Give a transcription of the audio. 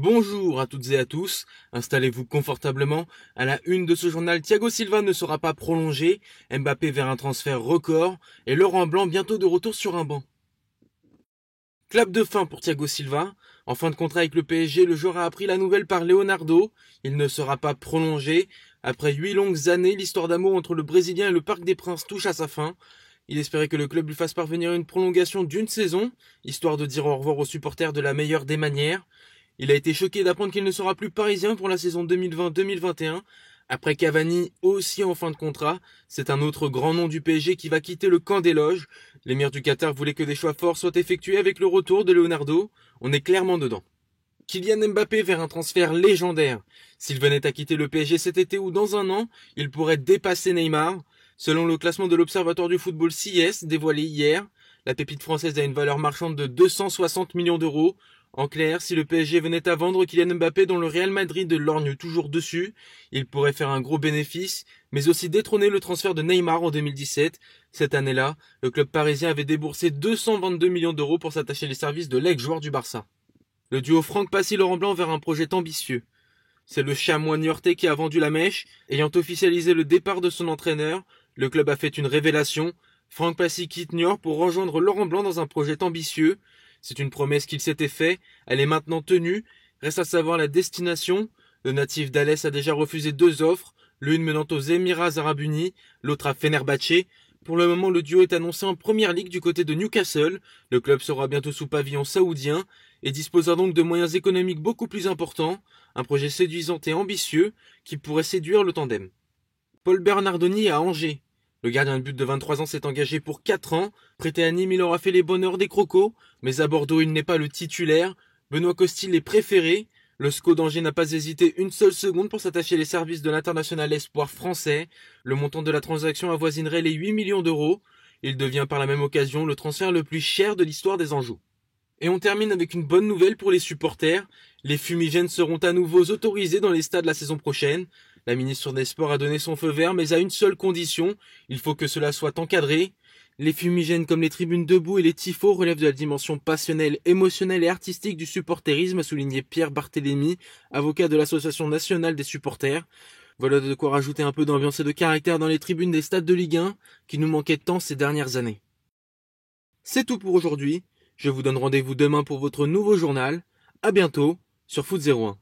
Bonjour à toutes et à tous, installez-vous confortablement. À la une de ce journal, Thiago Silva ne sera pas prolongé, Mbappé vers un transfert record et Laurent Blanc bientôt de retour sur un banc. Clap de fin pour Thiago Silva. En fin de contrat avec le PSG, le joueur a appris la nouvelle par Leonardo. Il ne sera pas prolongé. Après 8 longues années, l'histoire d'amour entre le Brésilien et le Parc des Princes touche à sa fin. Il espérait que le club lui fasse parvenir une prolongation d'une saison, histoire de dire au revoir aux supporters de la meilleure des manières. Il a été choqué d'apprendre qu'il ne sera plus parisien pour la saison 2020-2021. Après Cavani, aussi en fin de contrat, c'est un autre grand nom du PSG qui va quitter le camp des loges. L'émir du Qatar voulait que des choix forts soient effectués avec le retour de Leonardo. On est clairement dedans. Kylian Mbappé vers un transfert légendaire. S'il venait à quitter le PSG cet été ou dans un an, il pourrait dépasser Neymar. Selon le classement de l'Observatoire du football CIS dévoilé hier, la pépite française a une valeur marchande de 260 millions d'euros. En clair, si le PSG venait à vendre Kylian Mbappé dont le Real Madrid lorgne toujours dessus, il pourrait faire un gros bénéfice, mais aussi détrôner le transfert de Neymar en 2017. Cette année-là, le club parisien avait déboursé 222 millions d'euros pour s'attacher les services de l'ex-joueur du Barça. Le duo Franck Passy-Laurent Blanc vers un projet ambitieux. C'est le chamois niortais qui a vendu la mèche, ayant officialisé le départ de son entraîneur. Le club a fait une révélation. Franck Passy quitte Niort pour rejoindre Laurent Blanc dans un projet ambitieux. C'est une promesse qu'il s'était faite, elle est maintenant tenue. Reste à savoir la destination. Le natif d'Alès a déjà refusé 2 offres, l'une menant aux Émirats Arabes Unis, l'autre à Fenerbahçe. Pour le moment, le duo est annoncé en première ligue du côté de Newcastle. Le club sera bientôt sous pavillon saoudien et disposera donc de moyens économiques beaucoup plus importants. Un projet séduisant et ambitieux qui pourrait séduire le tandem. Paul Bernardoni à Angers. Le gardien de but de 23 ans s'est engagé pour 4 ans. Prêté à Nîmes, il aura fait les bonheurs des crocos. Mais à Bordeaux, il n'est pas le titulaire. Benoît Costil est préféré. Le SCO d'Angers n'a pas hésité une seule seconde pour s'attacher les services de l'international espoir français. Le montant de la transaction avoisinerait les 8 millions d'euros. Il devient par la même occasion le transfert le plus cher de l'histoire des Anjou. Et on termine avec une bonne nouvelle pour les supporters. Les fumigènes seront à nouveau autorisés dans les stades la saison prochaine. La ministre des Sports a donné son feu vert, mais à une seule condition, il faut que cela soit encadré. Les fumigènes comme les tribunes debout et les tifos relèvent de la dimension passionnelle, émotionnelle et artistique du supporterisme, a souligné Pierre Barthélémy, avocat de l'Association nationale des supporters. Voilà de quoi rajouter un peu d'ambiance et de caractère dans les tribunes des stades de Ligue 1, qui nous manquaient tant ces dernières années. C'est tout pour aujourd'hui. Je vous donne rendez-vous demain pour votre nouveau journal. À bientôt sur Foot 01.